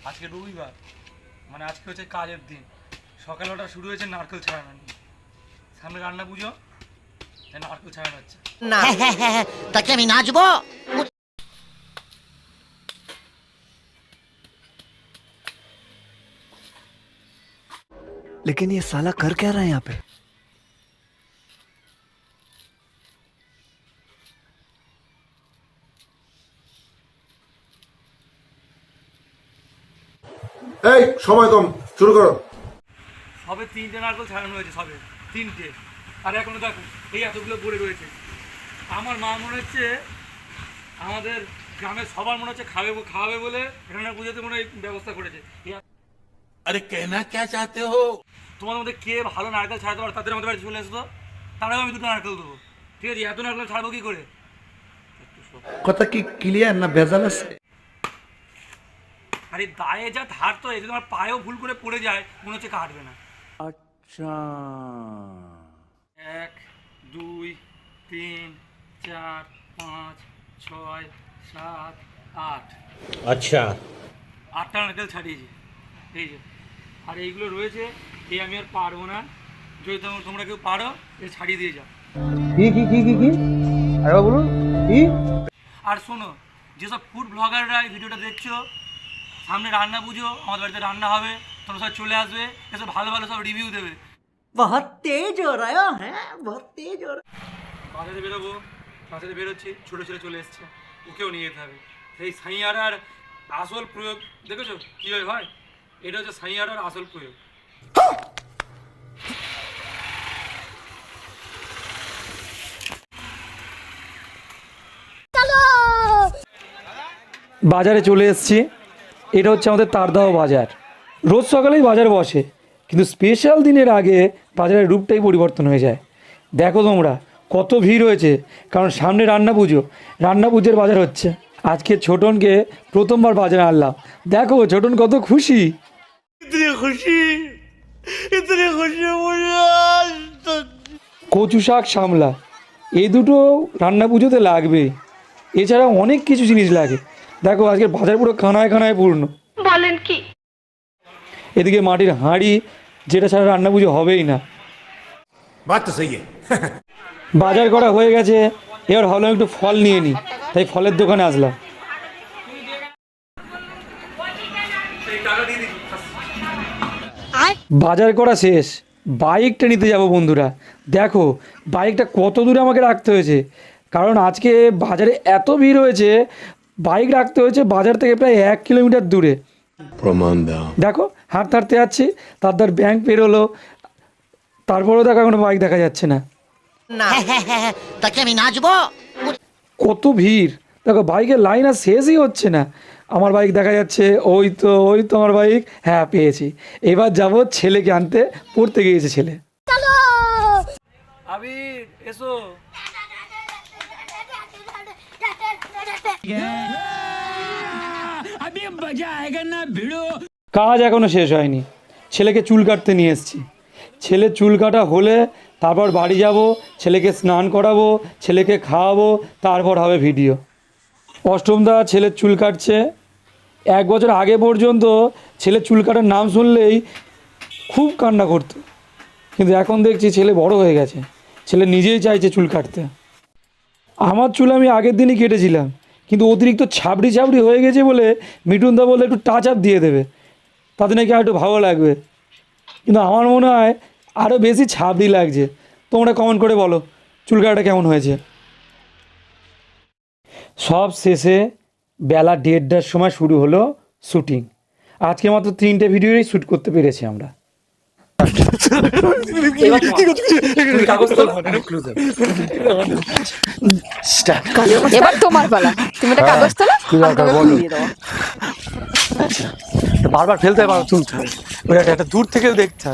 আজকে রবিবার, মানে আজকে হচ্ছে কাজের দিন। সকালে ওটা শুরু হয়েছে নারকেল ছাড়ানো নিয়ে। সামনে রান্না পুজো, নারকেল ছাড়ানো হচ্ছে। তাকে আমি নাচবো। लेकिन ये साला कर क्या रहा है यहाँ पे? এই সময় কম, শুরু করো। সবে 3টে নারকেল ছাড়ানো হয়েছে, সবে 3টে। আর এখনো দেখো এই এতগুলো পড়ে রয়েছে। আমার মা মনে হচ্ছে আমাদের গ্রামের সবার মনে হচ্ছে খাওয়াবে বলে রান্নার পুজোতে মনে হয় ব্যবস্থা করেছে। अरे कहना क्या चाहते हो? তোমাদের মধ্যে কে ভালো নারকেল ছাড়াতে পারো তাদের আমাদের বাড়ি চলে আসতো, তারাও আমি 2টো নারকেল দেবো। ঠিক আছে, এত নারকেল ছাড়বো কি করে? কথা কি ক্লিয়ার না ভেজাল আছে? আরে দায়ে যা ধার, তো এই তোমার পায়েও ভুল করে পড়ে যায় মনে হচ্ছে কাটবে না। अच्छा 1 2 3 4 5 6 7 8। अच्छा 8টা নারকেল ছাড়িয়েছি, এই যে। আর এইগুলো রয়েছে, এই আমি আর পারবো না। যদি তোমরা কেউ পারো এই ছাড়িয়ে দিয়ে যাও। আরে বলুন কি? আর শোনো, যেসব ফুড ব্লগাররা এই ভিডিওটা দেখছো, সামনে রান্না পুজো, আমাদের বাড়িতে রান্না হবে, তোমরা সব চলে আসবে, এসব ভালো ভালো সব রিভিউ দেবে। बहुत तेज हो रहा है, बहुत तेज हो रहा है। বাজারে বেরোবো, বাজারে বেরোচ্ছি, ছোটো ছেলে চলে এসছে, ওকেও নিয়ে যেতে হবে। সেই সাইয়ারার আসল প্রয়োগ দেখেছো কীভাবে হয়? এটা হচ্ছে সাইয়ারার আসল প্রয়োগ। বাজারে চলে এসেছি। এটা হচ্ছে আমাদের তারদাহ বাজার। রোজ সকালেই বাজার বসে, কিন্তু স্পেশাল দিনের আগে বাজারের রূপটাই পরিবর্তন হয়ে যায়। দেখো তোমরা কত ভিড় হয়েছে, কারণ সামনে রান্না পুজোর বাজার হচ্ছে। আজকে ছোটনকে প্রথমবার বাজারে আনলাম। দেখো ছোটন কত খুশি। কচু শাক, শামলা, এই দুটো রান্না পুজোতে লাগবেই। এছাড়া অনেক কিছু জিনিস লাগে। দেখো আজকে বাজার পুরো কানায় কানায় পূর্ণ। বলেন কি? এদিকে মাটির হাঁড়ি, যেটা ছাড়া রান্না পুজো হবেই না। बात तो सही है। বাজার করা হয়ে গেছে, এবার ভাবলাম একটু ফল নিয়ে নিই, তাই ফলের দোকানে আসলাম। বাজার করা শেষ, বাইকটা নিতে যাব বন্ধুরা। দেখো বাইকটা কত দূরে আমাকে রাখতে হয়েছে, কারণ আজকে বাজারে এত ভিড় হয়েছে। বাইক রাখতে হয়েছে বাজার থেকে প্রায় 1 কিলোমিটার দূরে। प्रमाण दाও। দেখো হাঁটতে হাঁটতে যাচ্ছি, তার ব্যাংক পেরোলো, তারপরেও দেখো এখনো বাইক দেখা যাচ্ছে না। তাকে আমি নাচবো। কত ভিড়, দেখো বাইকের লাইন আর শেষই হচ্ছে না। আমার বাইক দেখা যাচ্ছে, ওই তো আমার বাইক। হ্যাঁ পেয়েছি। এবার যাব ছেলেকে আনতে, পড়তে গিয়েছে ছেলে। আবির এসো। কাজ এখনো শেষ হয়নি, ছেলেকে চুল কাটতে নিয়ে এসেছি। ছেলের চুল কাটা হলে তারপর বাড়ি যাব, ছেলেকে স্নান করাবো, ছেলেকে খাওয়াবো, তারপর হবে ভিডিও। অষ্টমদা ছেলের চুল কাটছে। 1 বছর আগে পর্যন্ত ছেলের চুল কাটার নাম শুনলেই খুব কান্না করতো, কিন্তু এখন দেখছি ছেলে বড় হয়ে গেছে, ছেলে নিজেই চাইছে চুল কাটতে। আমার চুল আমি আগের দিনই কেটেছিলাম, কিন্তু অতিরিক্ত ছাবড়ি হয়ে গেছে বলে মিঠুনদা বলে একটু টাচ আপ দিয়ে দেবে, তাতে নাকি আর একটু ভালো লাগবে। কিন্তু আমার মনে হয় আরও বেশি ছাবড়ি লাগছে। তোমরা কমেন্ট করে বলো চুল কাটাটা কেমন হয়েছে। সব শেষে বেলা 1:30টার সময় শুরু হলো শ্যুটিং। আজকে মাত্র 3টে ভিডিওই শ্যুট করতে পেরেছি আমরা। এবার তোমার পালা, তুমি একটা কাগজ তোলো, দিয়ে দাও। বারবার ফেলতে পারো, তুলতে হবে, ওটা একটা দূর থেকেও দেখতে হবে।